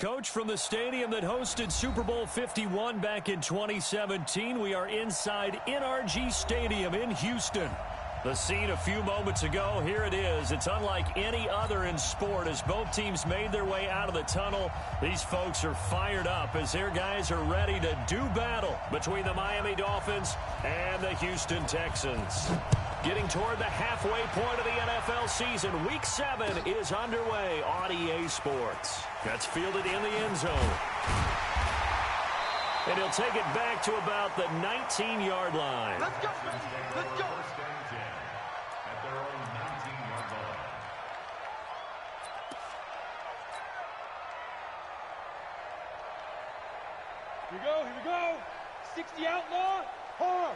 Coach, from the stadium that hosted Super Bowl 51 back in 2017. We are inside NRG Stadium in Houston. The scene a few moments ago, here it is. It's unlike any other in sport as both teams made their way out of the tunnel. These folks are fired up as their guys are ready to do battle between the Miami Dolphins and the Houston Texans. Getting toward the halfway point of the NFL season, Week 7 is underway on EA Sports. That's fielded in the end zone. And he'll take it back to about the 19-yard line. Let's go, let's go. At their own 19-yard line. Here we go. 60 outlaw. Hard.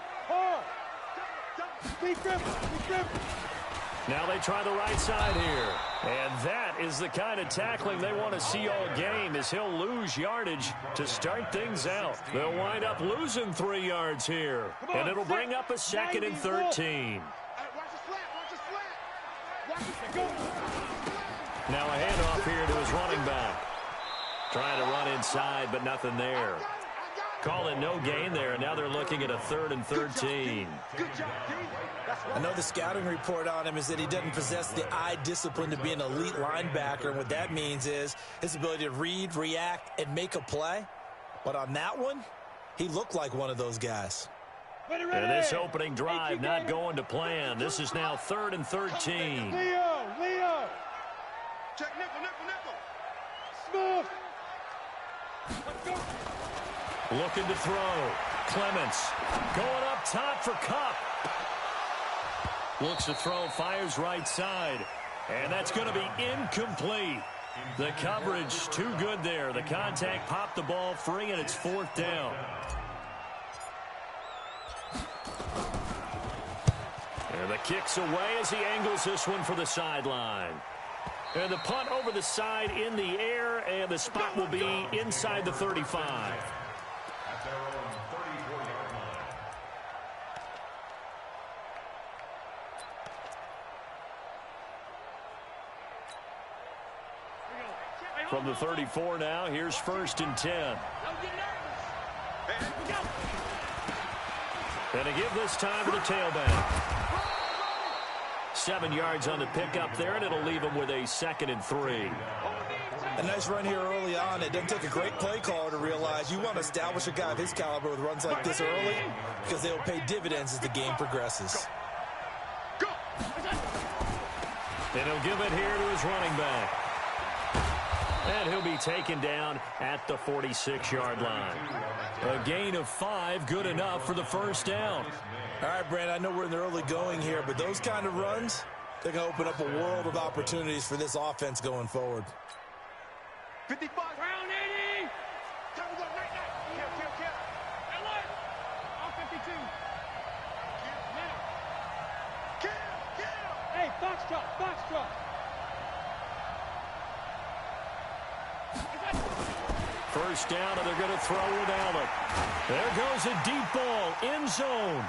Big grip. Now they try the right side here. And that is the kind of tackling they want to see all game, as he'll lose yardage to start things out. They'll wind up losing 3 yards here. And it'll bring up a 2nd and 13. Now a handoff here to his running back. Trying to run inside, but nothing there. Calling no gain there, and now they're looking at a 3rd and 13. I know the scouting report on him is that he doesn't possess the eye discipline to be an elite linebacker, and what that means is his ability to read, react, and make a play. But on that one, he looked like one of those guys. And this opening drive not going to plan. This is now 3rd and 13. Leo. Check nickel. Smooth. Let's go. Looking to throw. Clements going up top for Kupp. Looks to throw, fires right side. And that's going to be incomplete. The coverage too good there. The contact popped the ball free, and it's 4th down. And the kick's away as he angles this one for the sideline. And the punt over the side in the air, and the spot will be inside the 35. At their own 34-yard line. From the 34 now, here's 1st and 10. And to give this time to the tailback. 7 yards on the pickup there, and it'll leave him with a 2nd and 3. A nice run here early on. It doesn't take a great play caller to realize you want to establish a guy of his caliber with runs like this early, because they will pay dividends as the game progresses. And he'll give it here to his running back. And he'll be taken down at the 46-yard line. A gain of 5, good enough for the 1st down. All right, Brand, I know we're in the early going here, but those kind of runs, they're going to open up a world of opportunities for this offense going forward. 55. Round 80. Time to go. Night. Kill. L1. On 52. Kill. Hey, Foxtrot. First down, and they're going to throw without it. There goes a deep ball, end zone.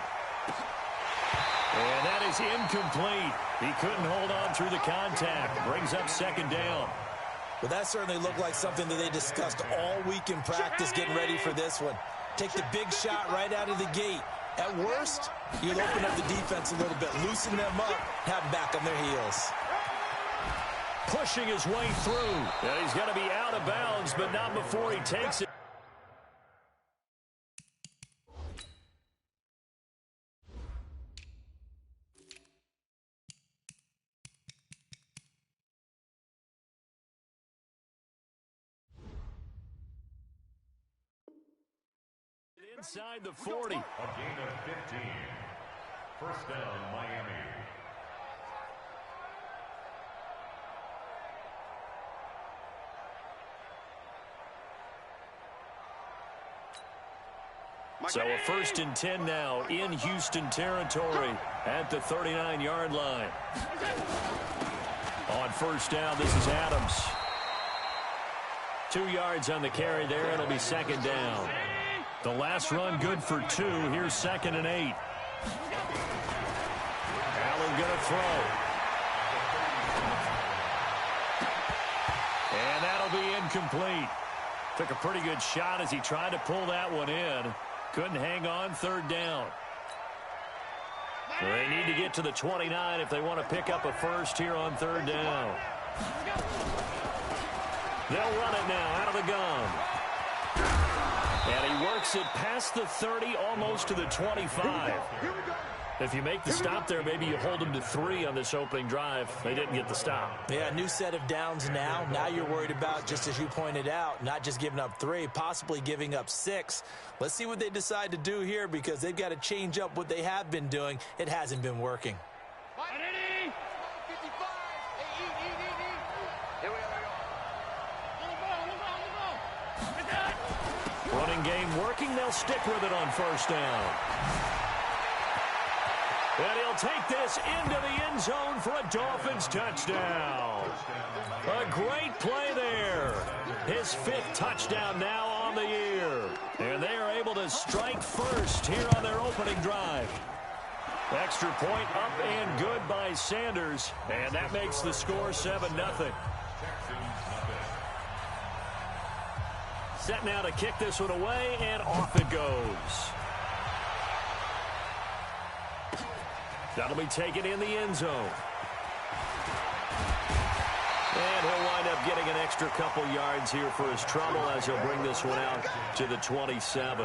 And that is incomplete. He couldn't hold on through the contact. Brings up 2nd down. Well, that certainly looked like something that they discussed all week in practice getting ready for this one. Take the big shot right out of the gate. At worst, you'll open up the defense a little bit, loosen them up, have them back on their heels. Pushing his way through. And he's going to be out of bounds, but not before he takes it. Inside the 40. A gain of 15. First down, Miami. So a 1st and 10 now in Houston territory at the 39-yard line. On 1st down, this is Adams. 2 yards on the carry there. It'll be 2nd down. The last run good for 2. Here's 2nd and 8. Allen going to throw. And that'll be incomplete. Took a pretty good shot as he tried to pull that one in. Couldn't hang on, third down. They need to get to the 29 if they want to pick up a first here on third down. They'll run it now out of the gun. And he works it past the 30, almost to the 25. If you make the stop there, maybe you hold them to 3 on this opening drive. They didn't get the stop. Yeah, new set of downs now. Now you're worried about, just as you pointed out, not just giving up 3, possibly giving up 6. Let's see what they decide to do here because they've got to change up what they have been doing. It hasn't been working. Running game working. They'll stick with it on first down. And he'll take this into the end zone for a Dolphins touchdown. A great play there. His 5th touchdown now on the year. And they are able to strike first here on their opening drive. Extra point up and good by Sanders. And that makes the score 7-0. Set now to kick this one away, and off it goes. That'll be taken in the end zone. And he'll wind up getting an extra couple yards here for his trouble as he'll bring this one out to the 27.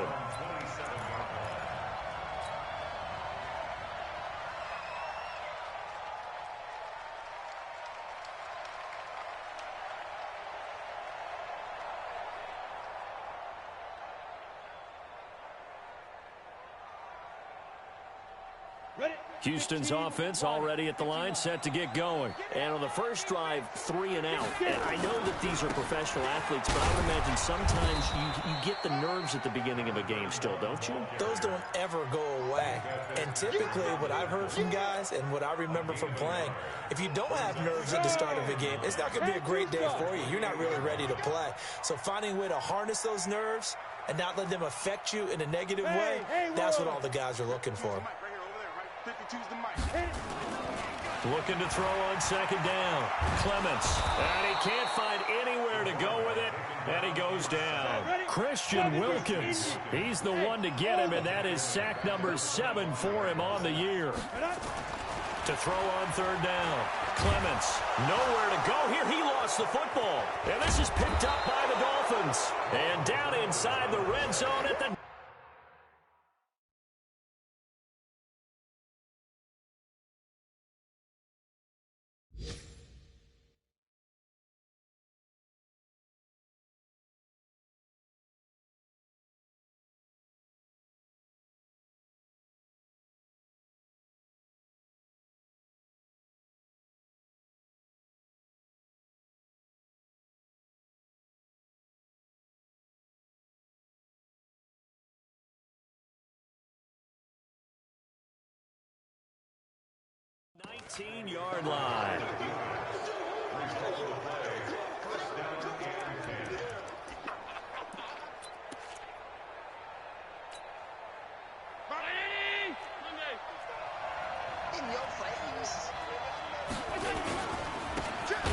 Houston's offense already at the line, set to get going. And on the first drive, 3 and out. And I know that these are professional athletes, but I would imagine sometimes you get the nerves at the beginning of a game still, don't you? Those don't ever go away. And typically what I've heard from guys and what I remember from playing, if you don't have nerves at the start of a game, it's not going to be a great day for you. You're not really ready to play. So finding a way to harness those nerves and not let them affect you in a negative way, that's what all the guys are looking for. Looking to throw on second down. Clements. And he can't find anywhere to go with it. And he goes down. Christian Wilkins. He's the one to get him, and that is sack number 7 for him on the year. To throw on third down. Clements. Nowhere to go here. He lost the football. And this is picked up by the Dolphins. And down inside the red zone at the... ...19-yard line.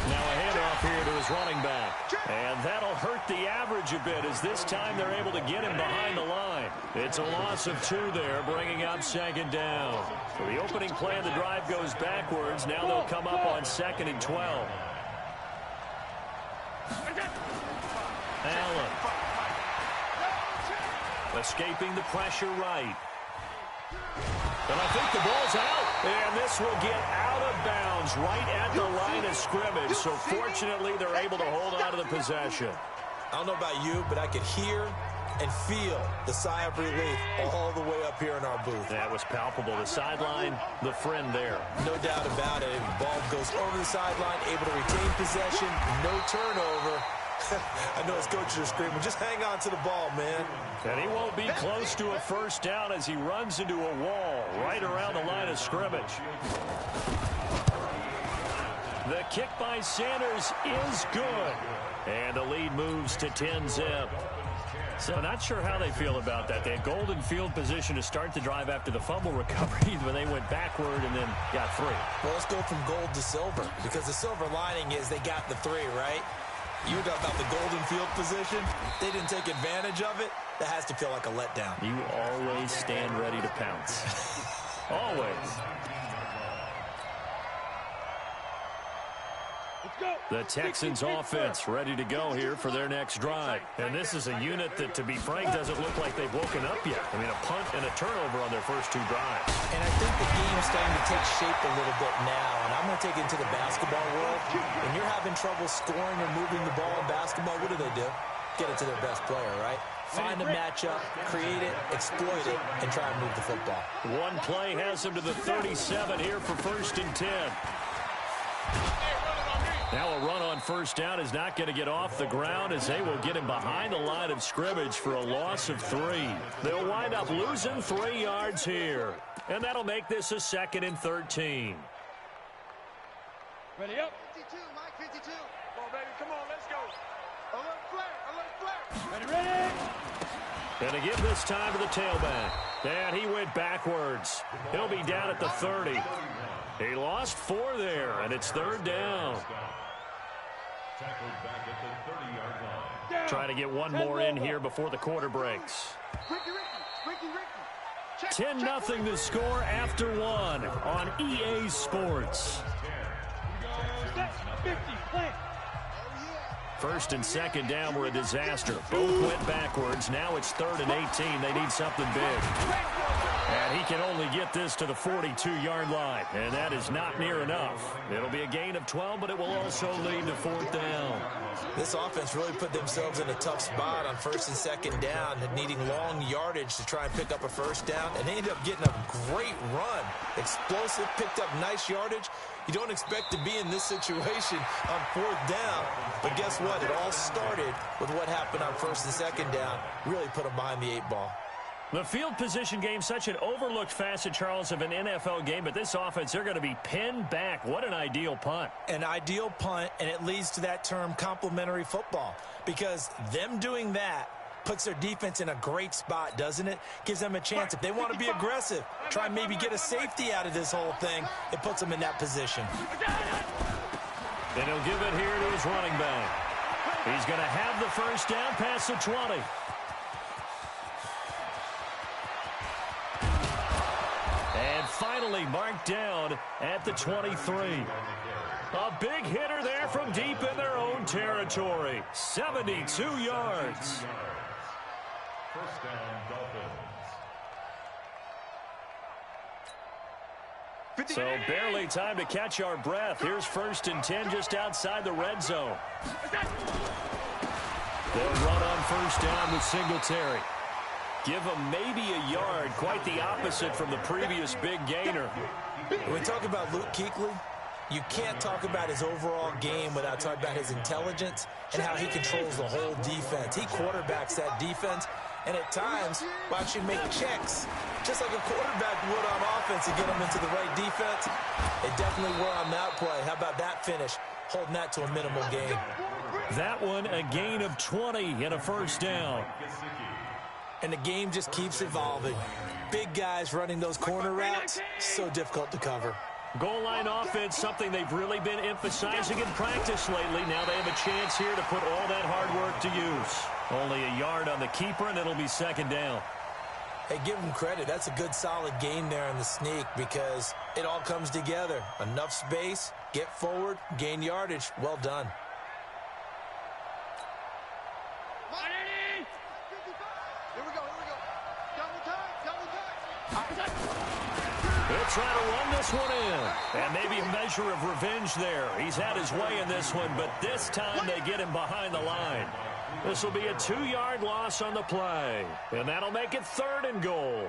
Now a handoff here to his running back. And that'll hurt the average a bit as this time they're able to get him behind the line. It's a loss of 2 there, bringing up second down. So the opening play of the drive goes backwards. Now they'll come up on 2nd and 12. Allen. Escaping the pressure right. And I think the ball's out. And this will get out of bounds right at the line of scrimmage. So fortunately, they're able to hold on to the possession. I don't know about you, but I could hear and feel the sigh of relief all the way up here in our booth. That was palpable. The sideline, the friend there. No doubt about it. The ball goes over the sideline, able to retain possession, no turnover. I know his coaches are screaming, just hang on to the ball, man. And he won't be close to a first down as he runs into a wall right around the line of scrimmage. The kick by Sanders is good. And the lead moves to 10-zip. So not sure how they feel about that. They had golden field position to start the drive after the fumble recovery when they went backward and then got 3. Well, let's go from gold to silver because the silver lining is they got the 3, right? You were talking about the golden field position. They didn't take advantage of it. That has to feel like a letdown. You always stand ready to pounce. Always. The Texans offense ready to go here for their next drive. And this is a unit that, to be frank, doesn't look like they've woken up yet. I mean, a punt and a turnover on their first 2 drives. And I think the game's starting to take shape a little bit now. And I'm going to take it into the basketball world. When you're having trouble scoring or moving the ball in basketball, what do? Get it to their best player, right? Find a matchup, create it, exploit it, and try and move the football. One play has them to the 37 here for 1st and 10. Now a run on first down is not going to get off the ground as they will get him behind the line of scrimmage for a loss of 3. They'll wind up losing 3 yards here. And that'll make this a 2nd and 13. Ready up. 52, Mike, 52. Come on, baby, come on, let's go. Alert flare. Ready. And to give this time to the tailback. And he went backwards. He'll be down at the 30. He lost 4 there, and it's 3rd down. Tackled back at the 30-yard line. Trying to get one more in here before the quarter breaks. 10-0 the score after 1 on EA Sports. 50, play. 1st and 2nd down were a disaster. Both went backwards. Now it's 3rd and 18. They need something big. And he can only get this to the 42-yard line. And that is not near enough. It'll be a gain of 12, but it will also lead to 4th down. This offense really put themselves in a tough spot on 1st and 2nd down, needing long yardage to try and pick up a 1st down. And they ended up getting a great run. Explosive, picked up nice yardage. You don't expect to be in this situation on 4th down. But guess what? It all started with what happened on 1st and 2nd down. Really put them behind the 8 ball. The field position game, such an overlooked facet, Charles, of an NFL game. But this offense, they're going to be pinned back. What an ideal punt. An ideal punt, and it leads to that term complementary football. Because them doing that puts their defense in a great spot, doesn't it? Gives them a chance. If they want to be aggressive, try and maybe get a safety out of this whole thing, it puts them in that position. And he'll give it here to his running back. He's going to have the 1st down past the 20. And finally marked down at the 23. A big hitter there from deep in their own territory. 72 yards. 1st down, Dolphins. So barely time to catch our breath. Here's 1st and 10 just outside the red zone. They'll run on 1st down with Singletary. Give him maybe a yard, quite the opposite from the previous big gainer. When we talk about Luke Kuechly, you can't talk about his overall game without talking about his intelligence and how he controls the whole defense. He quarterbacks that defense, and at times will actually make checks, just like a quarterback would on offense to get them into the right defense. They definitely were on that play. How about that finish? Holding that to a minimal gain. That one, a gain of 20 and a 1st down. And the game just keeps evolving. Big guys running those corner routes, so difficult to cover. Goal line offense, something they've really been emphasizing in practice lately. Now they have a chance here to put all that hard work to use. Only a yard on the keeper, and it'll be 2nd down. Hey, give them credit. That's a good, solid gain there on the sneak because it all comes together. Enough space, get forward, gain yardage. Well done. He'll try to run this one in. And maybe a measure of revenge there. He's had his way in this one, but this time they get him behind the line. This will be a 2-yard loss on the play. And that'll make it 3rd and goal.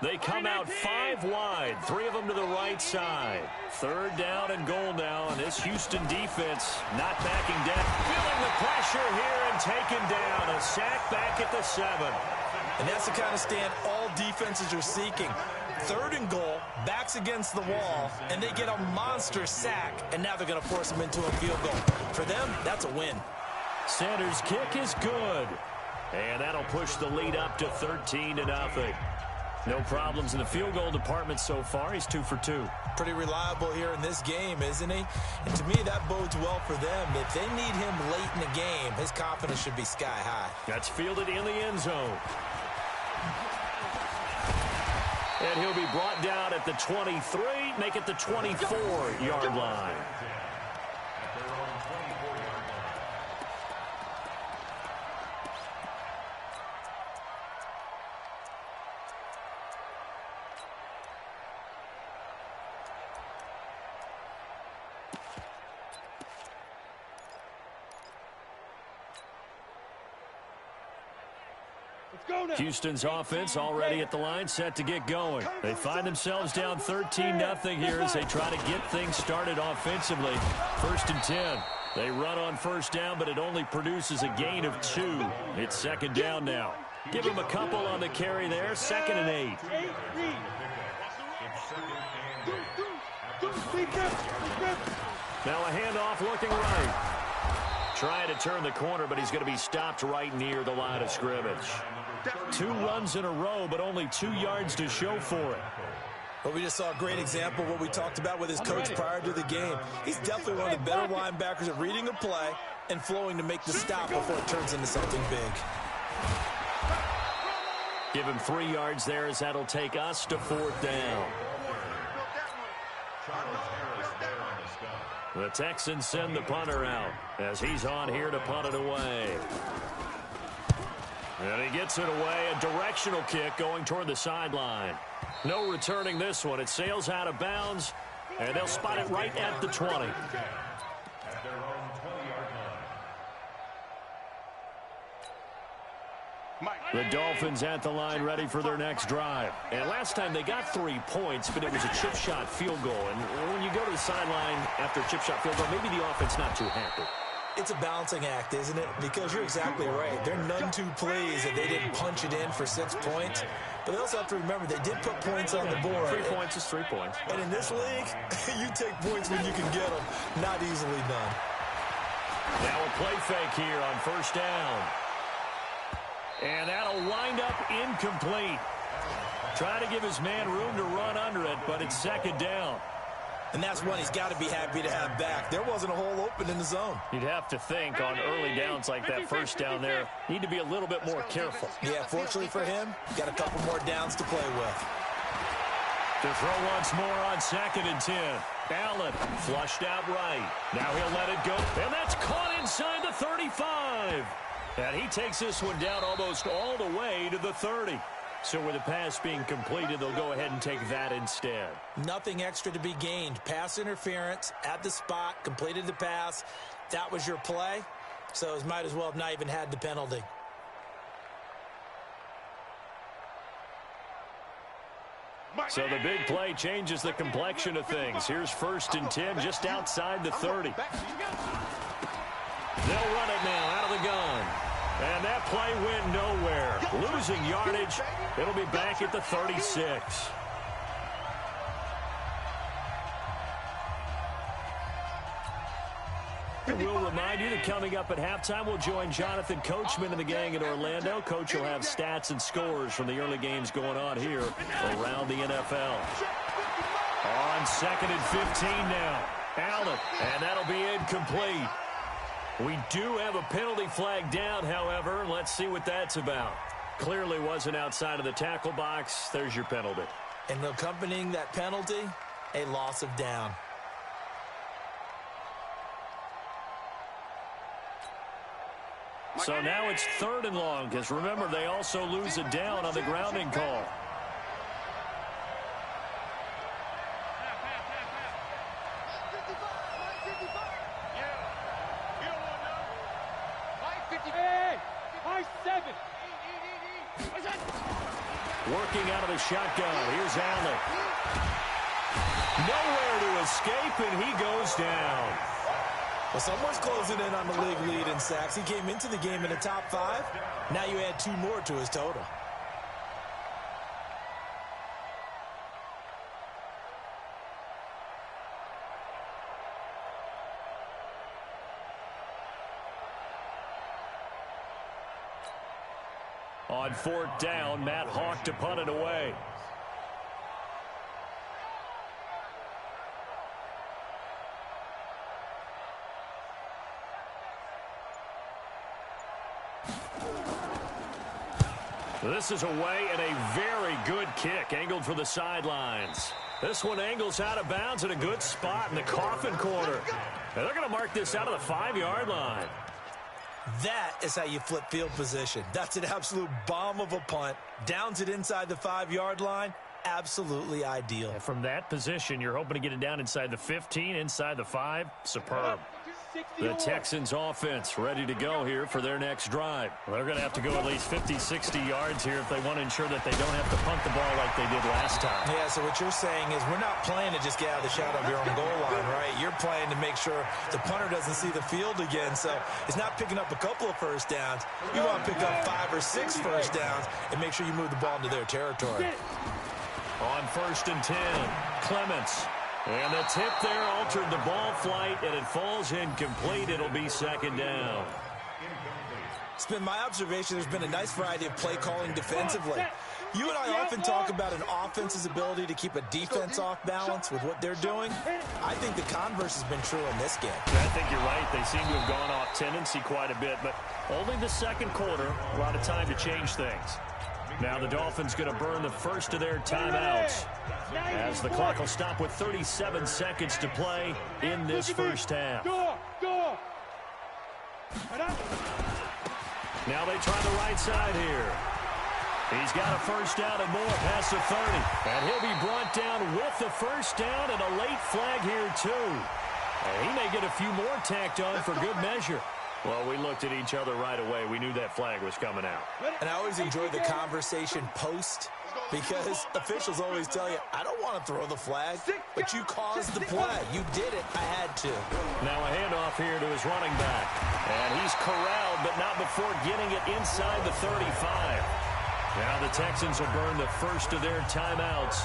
They come out 5 wide, 3 of them to the right side. 3rd down and goal now, and this Houston defense not backing down. Feeling the pressure here and taken down. A sack back at the 7. And that's the kind of stand all defenses are seeking. 3rd and goal, backs against the wall, and they get a monster sack, and now they're going to force them into a field goal. For them, that's a win. Sanders' kick is good. And that'll push the lead up to 13-0. No problems in the field goal department so far. He's 2 for 2. Pretty reliable here in this game, isn't he? And to me, that bodes well for them. If they need him late in the game, his confidence should be sky high. That's fielded in the end zone. And he'll be brought down at the 23, make it the 24-yard line. Houston's offense already at the line, set to get going. They find themselves down 13-0 here as they try to get things started offensively. 1st and 10. They run on first down, but it only produces a gain of 2. It's 2nd down now. Give him a couple on the carry there. 2nd and 8. Now a handoff looking right. Trying to turn the corner, but he's going to be stopped right near the line of scrimmage. 2 runs in a row, but only 2 yards to show for it. Well, we just saw a great example of what we talked about with his coach prior to the game. He's definitely one of the better linebackers at reading a play and flowing to make the stop before it turns into something big. Give him 3 yards there as that'll take us to 4th down. The Texans send the punter out as he's on here to punt it away. And he gets it away, a directional kick going toward the sideline. No returning this one. It sails out of bounds, and they'll spot it right at the 20. At their own 20-yard line. The Dolphins at the line ready for their next drive. And last time they got 3 points, but it was a chip shot field goal. And when you go to the sideline after a chip shot field goal, maybe the offense not too happy. It's a balancing act, isn't it? Because you're exactly right. They're none too pleased that they didn't punch it in for 6 points. But they also have to remember they did put points on the board. 3 points is 3 points. And in this league, you take points when you can get them. Not easily done. Now a play fake here on 1st down. And that'll wind up incomplete. Try to give his man room to run under it, but it's 2nd down. And that's one he's got to be happy to have back. There wasn't a hole open in the zone. You'd have to think on early downs like that 1st down there, need to be a little bit more careful. Yeah, fortunately for him, got a couple more downs to play with. To throw once more on 2nd and 10. Allen flushed out right. Now he'll let it go. And that's caught inside the 35. And he takes this one down almost all the way to the 30. So with the pass being completed, they'll go ahead and take that instead. Nothing extra to be gained. Pass interference at the spot, completed the pass. That was your play. So it might as well have not even had the penalty. So the big play changes the complexion of things. Here's 1st and 10 just outside the 30. They'll run it now out of the gun. And that play went nowhere. Losing yardage. It'll be back at the 36. We'll remind you that coming up at halftime, we'll join Jonathan Coachman and the gang in Orlando. Coach will have stats and scores from the early games going on here around the NFL. On 2nd and 15 now. Allen, and that'll be incomplete. We do have a penalty flag down, however. Let's see what that's about. Clearly wasn't outside of the tackle box. There's your penalty. And accompanying that penalty, a loss of down. So now it's 3rd and long, because remember, they also lose a down on the grounding call. Working out of the shotgun. Here's Allen. Nowhere to escape, and he goes down. Well, someone's closing in on the league lead in sacks. He came into the game in the top 5. Now you add 2 more to his total. On 4th down, Matt Hawk to punt it away. This is away and a very good kick angled for the sidelines. This one angles out of bounds in a good spot in the coffin corner. And they're going to mark this out of the 5-yard line. That is how you flip field position. That's an absolute bomb of a punt. Downs it inside the 5-yard line. Absolutely ideal. And from that position, you're hoping to get it down inside the 15, inside the 5. Superb. The Texans offense ready to go here for their next drive. Well, they're going to have to go at least 50, 60 yards here if they want to ensure that they don't have to punt the ball like they did last time. Yeah, so what you're saying is we're not playing to just get out of the shadow of your own goal line, right? You're playing to make sure the punter doesn't see the field again. So it's not picking up a couple of first downs. You want to pick up 5 or 6 first downs and make sure you move the ball into their territory. On 1st and 10, Clements. And the tip there altered the ball flight, and it falls incomplete. It'll be 2nd down. It's been my observation there's been a nice variety of play calling defensively. You and I often talk about an offense's ability to keep a defense off balance with what they're doing. I think the converse has been true in this game. I think you're right. They seem to have gone off tendency quite a bit, but only the 2nd quarter, a lot of time to change things. Now the Dolphins going to burn the first of their timeouts as the clock will stop with 37 seconds to play in this first half. Now they try the right side here. He's got a first down and more past the 30. And he'll be brought down with the first down and a late flag here too. And he may get a few more tacked on for good measure. Well, we looked at each other right away. We knew that flag was coming out. And I always enjoy the conversation post because officials always tell you, I don't want to throw the flag, but you caused the play. You did it. I had to. Now a handoff here to his running back. And he's corralled, but not before getting it inside the 35. Now the Texans will burn the first of their timeouts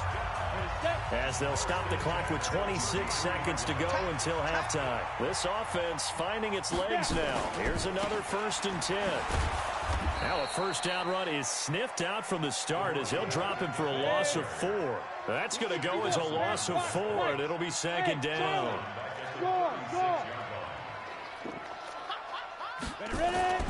as they'll stop the clock with 26 seconds to go until halftime. This offense finding its legs now. Here's another 1st and 10. Now a first down run is sniffed out from the start as he'll drop him for a loss of 4. That's going to go as a loss of 4, and it'll be 2nd down. Ready?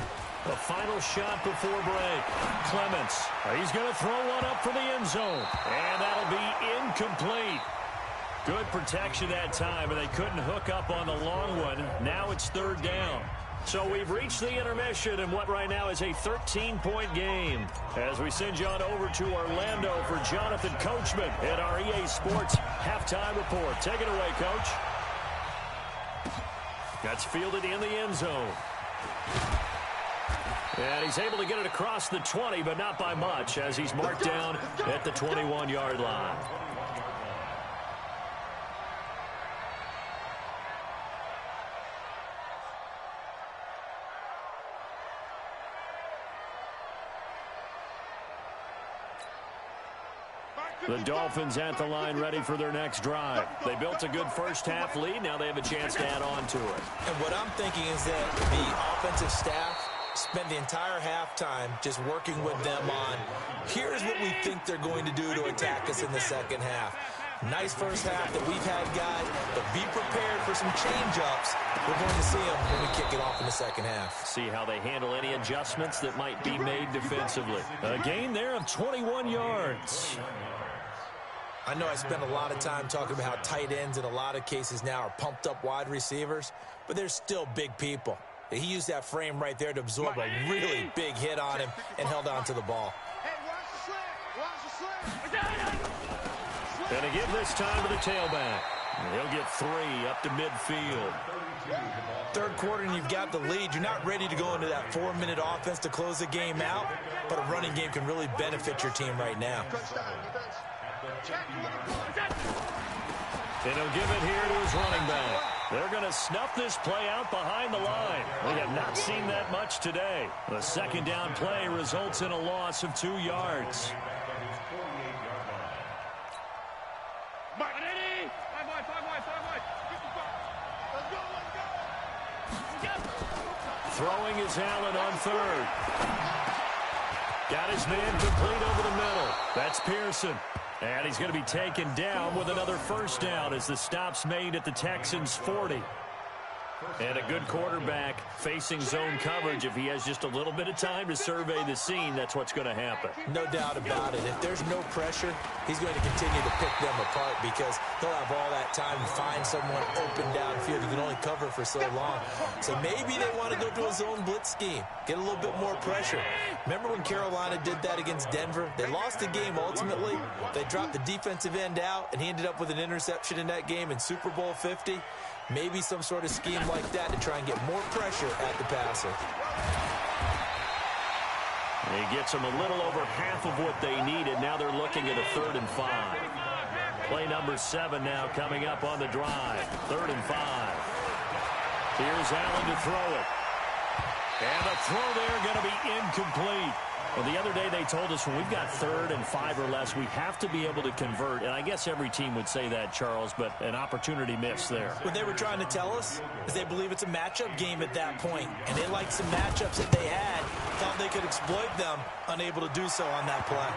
The final shot before break. Clements. He's going to throw one up for the end zone. And that'll be incomplete. Good protection that time, and they couldn't hook up on the long one. Now it's 3rd down. So we've reached the intermission in what right now is a 13-point game. As we send you on over to Orlando for Jonathan Coachman at our EA Sports Halftime Report. Take it away, Coach. That's fielded in the end zone. And he's able to get it across the 20, but not by much, as he's marked down at the 21-yard line. The Dolphins at the line ready for their next drive. They built a good first half lead. Now they have a chance to add on to it. And what I'm thinking is that the offensive staff spent the entire halftime just working with them on, here's what we think they're going to do to attack us in the second half. Nice first half that we've had, guys, but be prepared for some change-ups. We're going to see them when we kick it off in the second half. See how they handle any adjustments that might be made defensively. A gain there of 21 yards. I know I spend a lot of time talking about how tight ends in a lot of cases now are pumped up wide receivers, but they're still big people. He used that frame right there to absorb a really big hit on him and held on to the ball. And to give this time to the tailback. He'll get 3 up to midfield. Third quarter and you've got the lead. You're not ready to go into that 4-minute offense to close the game out, but a running game can really benefit your team right now. And he'll give it here to his running back. They're going to snuff this play out behind the line. We have not seen that much today. The second down play results in a loss of 2 yards. Throwing is Allen on 3rd. Got his man complete over the middle. That's Pearson. And he's going to be taken down with another first down as the stop's made at the Texans' 40. And a good quarterback facing zone coverage. If he has just a little bit of time to survey the scene, that's what's going to happen. No doubt about it. If there's no pressure, he's going to continue to pick them apart because he'll have all that time to find someone open downfield. He can only cover for so long. So maybe they want to go to a zone blitz scheme, get a little bit more pressure. Remember when Carolina did that against Denver? They lost the game ultimately. They dropped the defensive end out, and he ended up with an interception in that game in Super Bowl 50. Maybe some sort of scheme like that to try and get more pressure at the passer. He gets them a little over half of what they needed. Now they're looking at a 3rd and 5. Play number 7 now coming up on the drive. 3rd and 5. Here's Allen to throw it. And the throw there going to be incomplete. Well, the other day they told us when we've got 3rd and 5 or less, we have to be able to convert. And I guess every team would say that, Charles, but an opportunity missed there. What they were trying to tell us is they believe it's a matchup game at that point. And they liked some matchups that they had, thought they could exploit them, unable to do so on that play.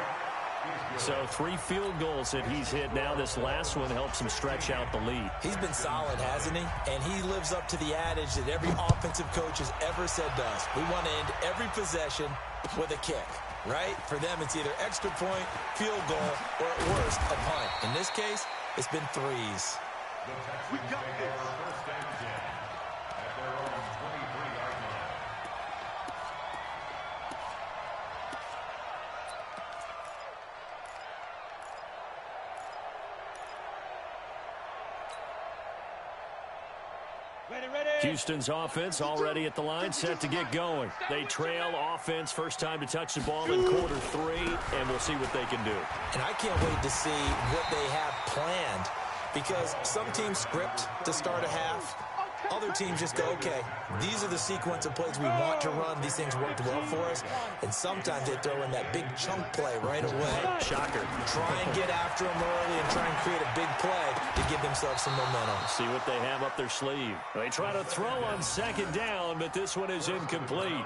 So 3 field goals that he's hit now. This last one helps him stretch out the lead. He's been solid, hasn't he? And he lives up to the adage that every offensive coach has ever said to us. We want to end every possession with a kick, right? For them, it's either extra point, field goal, or at worst, a punt. In this case, it's been 3s. We got this. At their own 23-yard line. Houston's offense already at the line, set to get going. They trail offense, first time to touch the ball in quarter 3, and we'll see what they can do. And I can't wait to see what they have planned because some teams script to start a half. Other teams just go, okay, these are the sequence of plays we want to run. These things worked well for us. And sometimes they throw in that big chunk play right away. Shocker. Try and get after them early and try and create a big play to give themselves some momentum. See what they have up their sleeve. They try to throw on 2nd down, but this one is incomplete.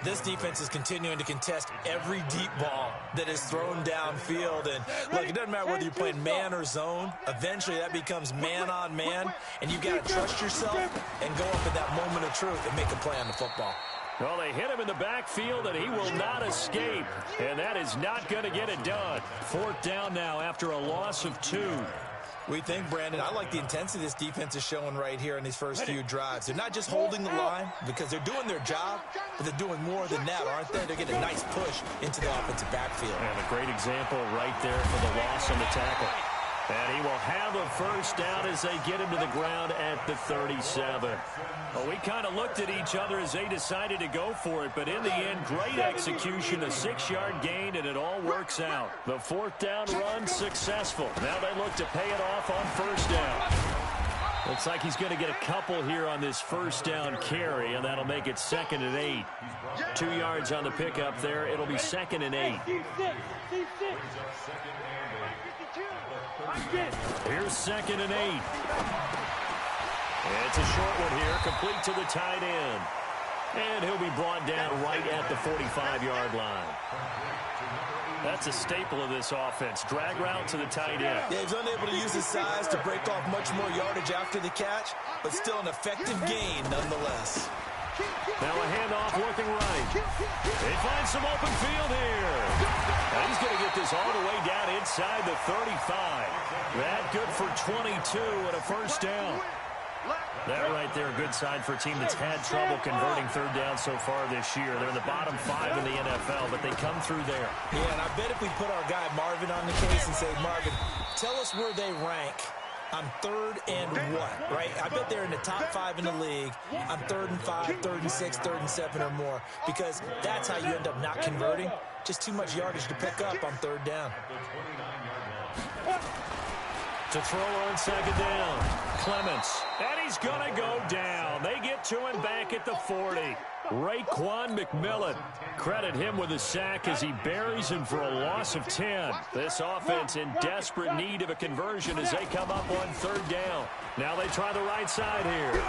This defense is continuing to contest every deep ball that is thrown downfield. And look, it doesn't matter whether you're playing man or zone. Eventually that becomes man on man, and you've got to trust yourself and go up at that moment of truth and make a play on the football. Well, they hit him in the backfield, and he will not escape. And that is not going to get it done. 4th down now after a loss of 2. We think, Brandon, I like the intensity this defense is showing right here in these first few drives. They're not just holding the line because they're doing their job, but they're doing more than that, aren't they? They're getting a nice push into the offensive backfield. And a great example right there for the loss on the tackle. And he will have a first down as they get him to the ground at the 37. Well, we kind of looked at each other as they decided to go for it, but in the end, great execution, a 6-yard gain, and it all works out. The 4th down run successful. Now they look to pay it off on 1st down. Looks like he's going to get a couple here on this 1st down carry, and that'll make it 2nd and 8. 2 yards on the pickup there. It'll be 2nd and 8. Here's 2nd and 8. It's a short one here, complete to the tight end. And he'll be brought down right at the 45-yard line. That's a staple of this offense. Drag route to the tight end. Yeah, he's unable to use his size to break off much more yardage after the catch, but still an effective gain nonetheless. Now a handoff working right. They find some open field here. And he's going to get this all the way down inside the 35. That good for 22 and a first down. That right there, a good sign for a team that's had trouble converting 3rd down so far this year. They're in the bottom 5 in the NFL, but they come through there. Yeah, and I bet if we put our guy Marvin on the case and say, Marvin, tell us where they rank on 3rd and what, right? I bet they're in the top 5 in the league on 3rd and 5, 3rd and 6, 3rd and 7 or more, because that's how you end up not converting. Just too much yardage to pick up on 3rd down. To throw on 2nd down, Clements, and he's going to go down. They get to him back at the 40. Raekwon McMillan, credit him with a sack as he buries him for a loss of 10. This offense in desperate need of a conversion as they come up on 3rd down. Now they try the right side here.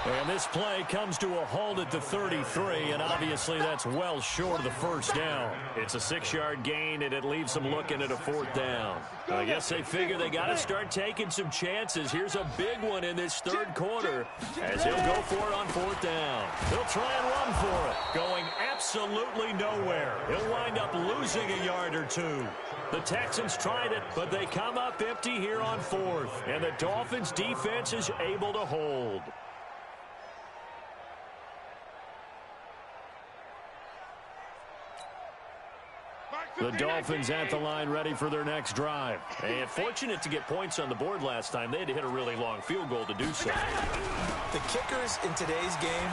And this play comes to a halt at the 33, and obviously that's well short of the first down. It's a 6-yard gain, and it leaves them looking at a 4th down. I guess they figure they got to start taking some chances. Here's a big one in this 3rd quarter as he'll go for it on 4th down. He'll try and run for it, going absolutely nowhere. He'll wind up losing a yard or 2. The Texans tried it, but they come up empty here on 4th, and the Dolphins' defense is able to hold. The Dolphins at the line ready for their next drive. And fortunate to get points on the board last time. They had to hit a really long field goal to do so. The kickers in today's game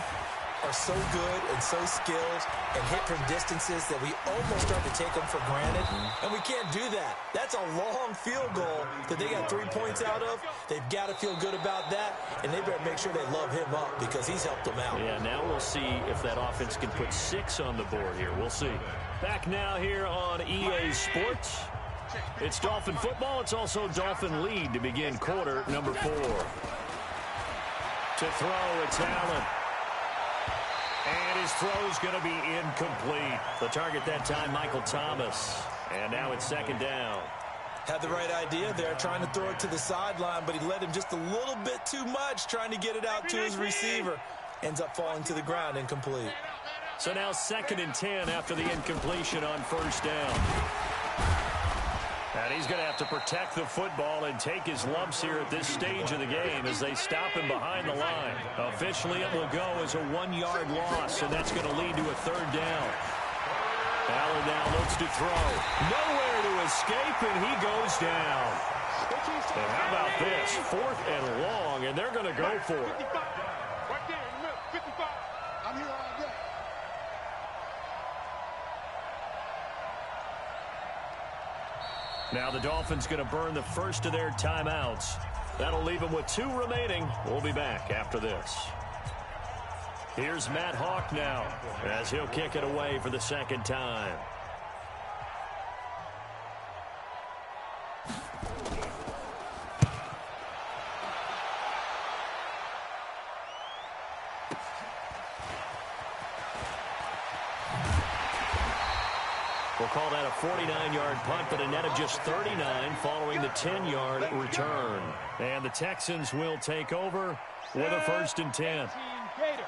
are so good and so skilled and hit from distances that we almost start to take them for granted. And we can't do that. That's a long field goal that they got 3 points out of. They've got to feel good about that, and they better make sure they love him up because he's helped them out. Yeah, now we'll see if that offense can put 6 on the board here. We'll see. Back now here on EA Sports. It's Dolphin football. It's also Dolphin lead to begin quarter number 4. To throw, it's Allen. And his throw's going to be incomplete. The target that time, Michael Thomas. And now it's 2nd down. Had the right idea there, trying to throw it to the sideline, but he led him just a little bit too much, trying to get it out to his receiver. Ends up falling to the ground, incomplete. So now 2nd and 10 after the incompletion on 1st down. And he's going to have to protect the football and take his lumps here at this stage of the game as they stop him behind the line. Officially, it will go as a 1-yard loss, and that's going to lead to a 3rd down. Allen now looks to throw. Nowhere to escape, and he goes down. And how about this? 4th and long, and they're going to go for it. Right there in the middle, 55. I'm here all day. Now the Dolphins going to burn the first of their timeouts. That'll leave them with 2 remaining. We'll be back after this. Here's Matt Hawk now as he'll kick it away for the 2nd time. We'll call that a 49-yard punt, but a net of just 39 following the 10-yard return. And the Texans will take over with a 1st and 10.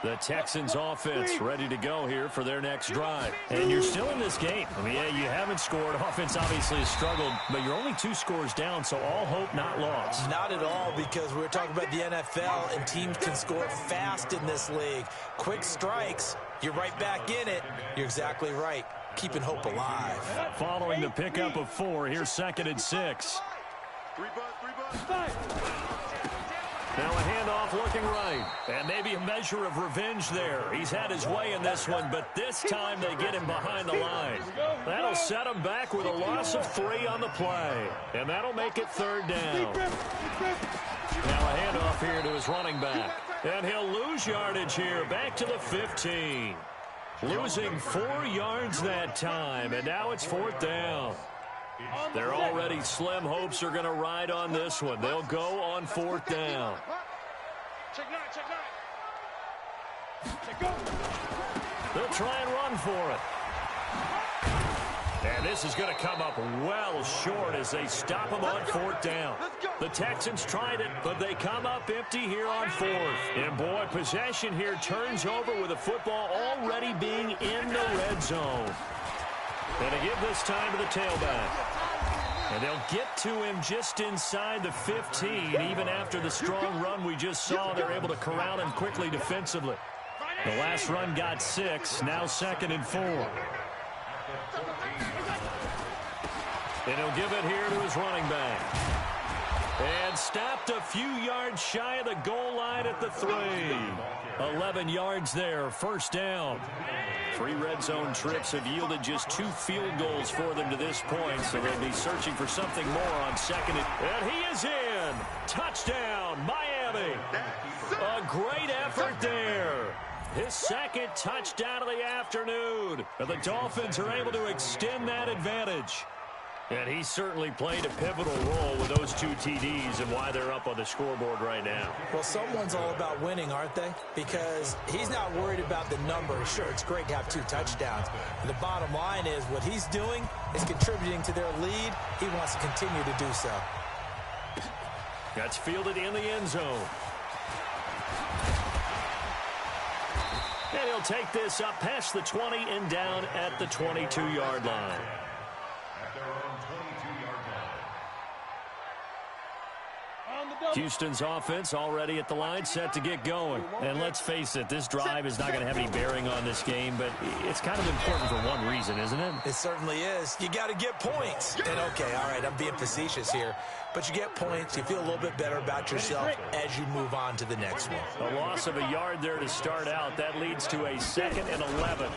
The Texans offense ready to go here for their next drive. And you're still in this game. I mean, yeah, you haven't scored. Offense obviously has struggled, but you're only 2 scores down, so all hope not lost. Not at all, because we're talking about the NFL, and teams can score fast in this league. Quick strikes, you're right back in it. You're exactly right. Keeping hope alive. Following the pickup of 4, here's 2nd and 6. 3 bucks. Now a handoff looking right. And maybe a measure of revenge there. He's had his way in this one, but this time they get him behind the line. That'll set him back with a loss of 3 on the play. And that'll make it 3rd down. Now a handoff here to his running back. And he'll lose yardage here, back to the 15. Losing 4 yards that time, and now it's 4th down. Their already slim hopes are going to ride on this one. They'll go on 4th down. Check 9, check 9. Check go. They'll try and run for it. And this is going to come up well short as they stop him on 4th down. The Texans tried it, but they come up empty here on 4th. And boy, possession here turns over with the football already being in the red zone. And they give this time to the tailback. And they'll get to him just inside the 15. Even after the strong run we just saw, they're able to corral him quickly defensively. The last run got 6, now 2nd and 4. And he'll give it here to his running back. And stopped a few yards shy of the goal line at the 3. 11 yards there, 1st down. 3 red zone trips have yielded just 2 field goals for them to this point, so they'll be searching for something more on 2nd. And he is in. Touchdown, Miami. A great effort there. His 2nd touchdown of the afternoon. And the Dolphins are able to extend that advantage. And he certainly played a pivotal role with those 2 TDs and why they're up on the scoreboard right now. Well, someone's all about winning, aren't they? Because he's not worried about the number. Sure, it's great to have 2 touchdowns. But the bottom line is what he's doing is contributing to their lead. He wants to continue to do so. That's fielded in the end zone. And he'll take this up past the 20 and down at the 22-yard line. Houston's offense already at the line, set to get going. And let's face it, this drive is not going to have any bearing on this game, but it's kind of important for one reason, isn't it? It certainly is. You got to get points. And okay, all right, I'm being facetious here, but you get points, you feel a little bit better about yourself as you move on to the next one. A loss of a yard there to start out. That leads to a 2nd and 11.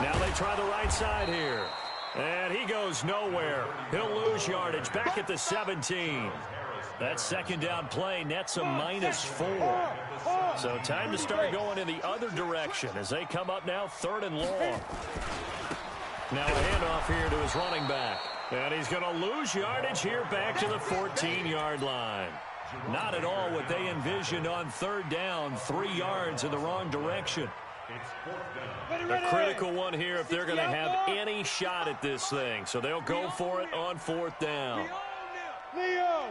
Now they try the right side here. And he goes nowhere. He'll lose yardage back at the 17. That second down play nets a -4. So time to start going in the other direction as they come up now 3rd and long. Now a handoff here to his running back. And he's going to lose yardage here back to the 14-yard line. Not at all what they envisioned on 3rd down. 3 yards in the wrong direction. A critical one here if they're going to have any shot at this thing. So they'll go for it on 4th down. Leo!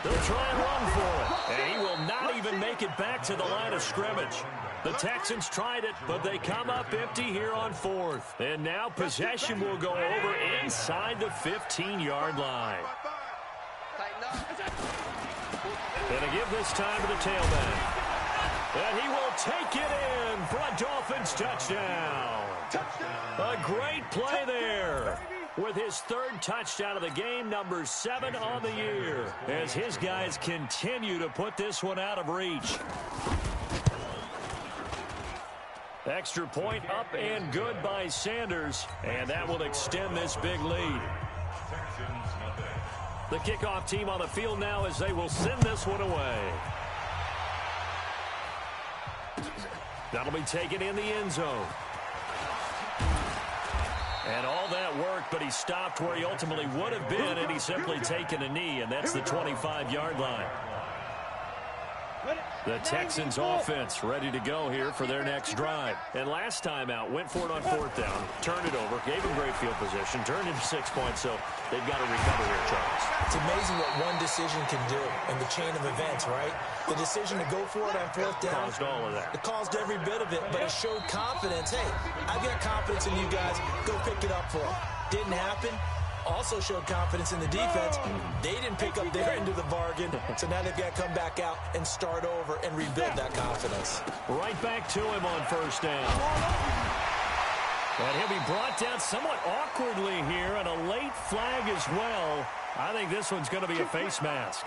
They'll try and run for it. And he will not even make it back to the line of scrimmage. The Texans tried it, but they come up empty here on 4th. And now possession will go over inside the 15-yard line. And a give this time to the tailback. And he will take it in for a Dolphins touchdown. A great play there. With his 3rd touchdown of the game, number 7 on the year, as his guys continue to put this one out of reach. Extra point up and good by Sanders, and that will extend this big lead. The kickoff team on the field now as they will send this one away. That'll be taken in the end zone. And all that worked, but he stopped where he ultimately would have been, and he's simply taken a knee, and that's the 25-yard line. The Texans offense ready to go here for their next drive. And last time out, went for it on 4th down, turned it over, gave him great field position, turned into 6 points, so they've got to recover here, Charles. It's amazing what one decision can do in the chain of events, right? The decision to go for it on 4th down. Caused all of that. It caused every bit of it, but it showed confidence. Hey, I've got confidence in you guys. Go pick it up for them. Didn't happen. Also showed confidence in the defense. They didn't pick up their end of the bargain, so now they've got to come back out and start over and rebuild that confidence. Right back to him on 1st down. And he'll be brought down somewhat awkwardly here, and a late flag as well. I think this one's going to be a face mask.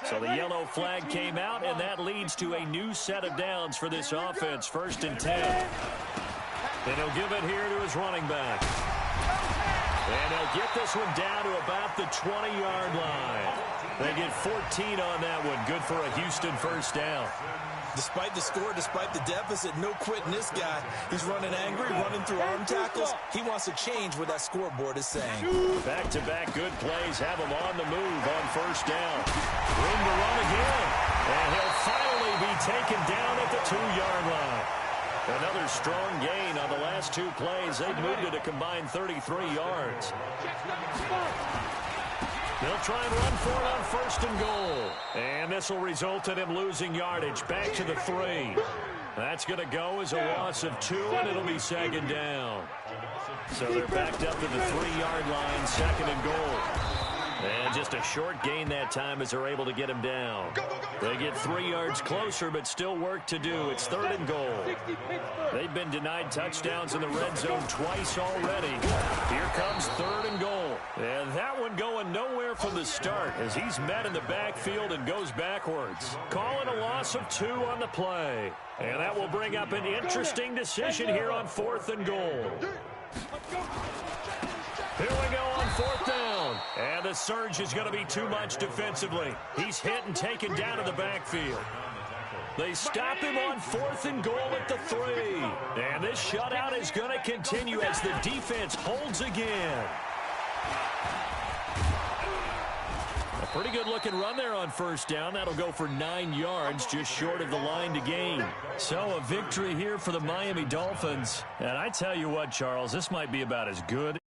So the yellow flag came out, and that leads to a new set of downs for this offense. 1st and 10. And he'll give it here to his running back. And they'll get this one down to about the 20-yard line. They get 14 on that one. Good for a Houston 1st down. Despite the score, despite the deficit, no quitting this guy. He's running angry, running through arm tackles. He wants to change what that scoreboard is saying. Back-to-back good plays have him on the move on 1st down. Room to run again. And he'll finally be taken down at the 2-yard line. Another strong gain on the last 2 plays. They've moved it a combined 33 yards. They'll try and run for it on 1st and goal. And this will result in him losing yardage back to the 3. That's going to go as a loss of 2, and it'll be 2nd down. So they're backed up to the 3-yard line, 2nd and goal. And just a short gain that time as they're able to get him down. They get 3 yards closer, but still work to do. It's 3rd and goal. They've been denied touchdowns in the red zone twice already. Here comes 3rd and goal. And that one going nowhere from the start as he's met in the backfield and goes backwards. Calling a loss of 2 on the play. And that will bring up an interesting decision here on 4th and goal. Here we go on 4th down. And the surge is going to be too much defensively. He's hit and taken down to the backfield. They stop him on 4th and goal at the 3. And this shutout is going to continue as the defense holds again. A pretty good-looking run there on 1st down. That'll go for 9 yards, just short of the line to gain. So a victory here for the Miami Dolphins. And I tell you what, Charles, this might be about as good